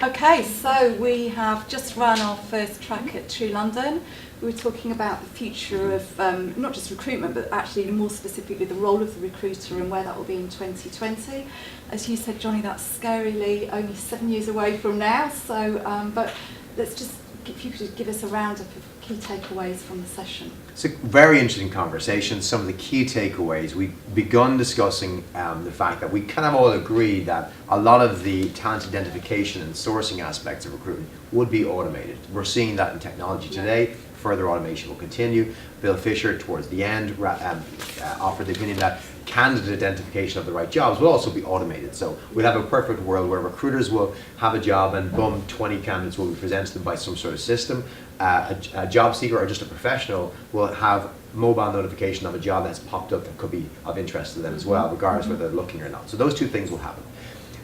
Okay, so we have just run our first track at truLondon. We were talking about the future of not just recruitment, but actually more specifically the role of the recruiter and where that will be in 2020. As you said, Johnny, that's scarily only 7 years away from now. So, but let's just, if you could just give us a roundup of key takeaways from the session. It's a very interesting conversation. Some of the key takeaways, we've begun discussing the fact that we kind of all agree that a lot of the talent identification and sourcing aspects of recruitment would be automated. We're seeing that in technology today. Further automation will continue. Bill Fisher, towards the end, offered the opinion that candidate identification of the right jobs will also be automated. So we'll have a perfect world where recruiters will have a job and boom, 20 candidates will be presented to them by some sort of system. A job seeker or just a professional will have mobile notification of a job that's popped up that could be of interest to them as well, regardless whether they're looking or not. So those two things will happen.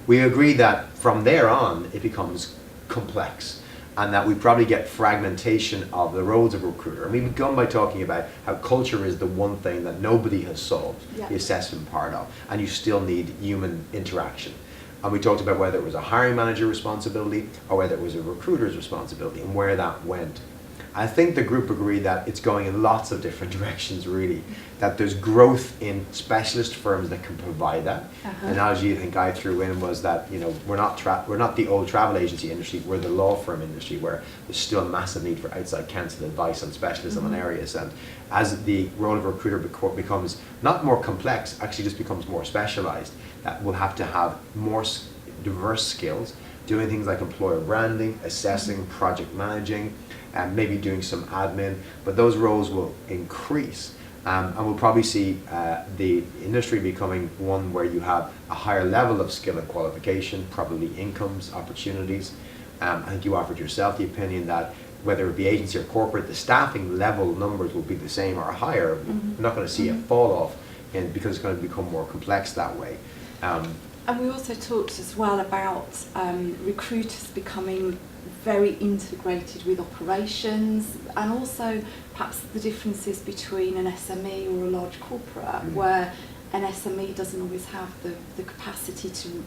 We agree that from there on it becomes complex, and that we probably get fragmentation of the roles of a recruiter. And we've begun by talking about how culture is the one thing that nobody has solved the assessment part of, and you still need human interaction. And we talked about whether it was a hiring manager responsibility or whether it was a recruiter's responsibility and where that went. I think the group agreed that it's going in lots of different directions, really. That there's growth in specialist firms that can provide that. The analogy I think I threw in was that, you know, we're not the old travel agency industry, we're the law firm industry, where there's still a massive need for outside counsel advice on specialism on areas. And as the role of a recruiter becomes not more complex, actually just becomes more specialized, that will have to have more diverse skills, doing things like employer branding, assessing, project managing, and maybe doing some admin, but those roles will increase. And we'll probably see the industry becoming one where you have a higher level of skill and qualification, probably incomes, opportunities. I think you offered yourself the opinion that whether it be agency or corporate, the staffing level numbers will be the same or higher. We're not going to see a fall off because it's going to become more complex that way. And we also talked as well about recruiters becoming very integrated with operations, and also perhaps the differences between an SME or a large corporate, where an SME doesn't always have the capacity to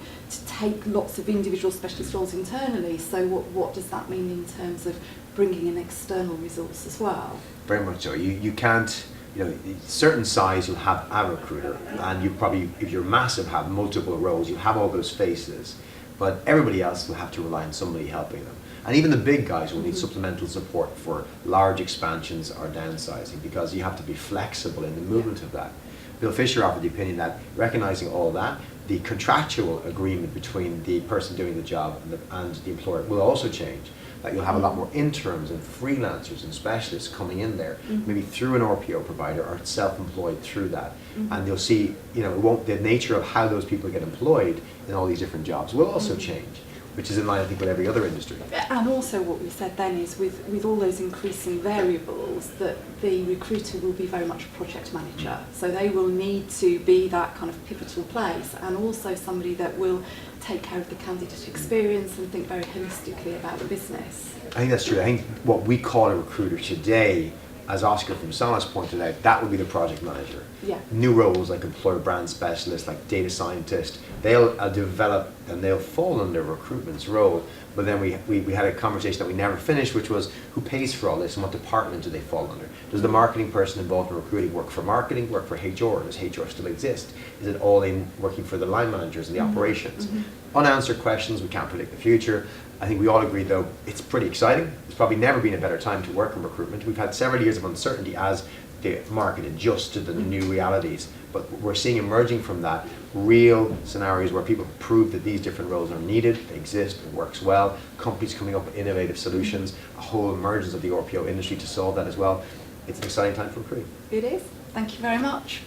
take lots of individual specialist roles internally. So what does that mean in terms of bringing an external resource as well? Very much so. You can't, you know, certain size you'll have a recruiter, and you probably, if you're massive, have multiple roles, you have all those faces, but everybody else will have to rely on somebody helping them. And even the big guys will need supplemental support for large expansions or downsizing, because you have to be flexible in the movement of that. Bill Fisher offered the opinion that recognizing all that, the contractual agreement between the person doing the job and the employer will also change. That you'll have a lot more interns and freelancers and specialists coming in there, maybe through an RPO provider or self-employed through that. And you'll see, you know, the nature of how those people get employed in all these different jobs will also change, which is in line, I think, with every other industry. And also what we said then is with all those increasing variables, that the recruiter will be very much a project manager. So they will need to be that kind of pivotal place, and also somebody that will take care of the candidate experience and think very holistically about the business. I think that's true. I think what we call a recruiter today, as Oscar from Sonos pointed out, that would be the project manager. New roles like employer brand specialist, like data scientist, they'll develop and they'll fall under recruitment's role. But then we had a conversation that we never finished, which was who pays for all this and what department do they fall under? Does the marketing person involved in recruiting work for marketing, work for HR? Does HR still exist? Is it all in working for the line managers and the operations? Unanswered questions, we can't predict the future. I think we all agree, though, it's pretty exciting. There's probably never been a better time to work in recruitment. We've had several years of uncertainty as the market adjusts to the new realities, but we're seeing emerging from that real scenarios where people prove that these different roles are needed, they exist, it works well, companies coming up with innovative solutions, a whole emergence of the RPO industry to solve that as well. It's an exciting time for recruiting. It is. Thank you very much.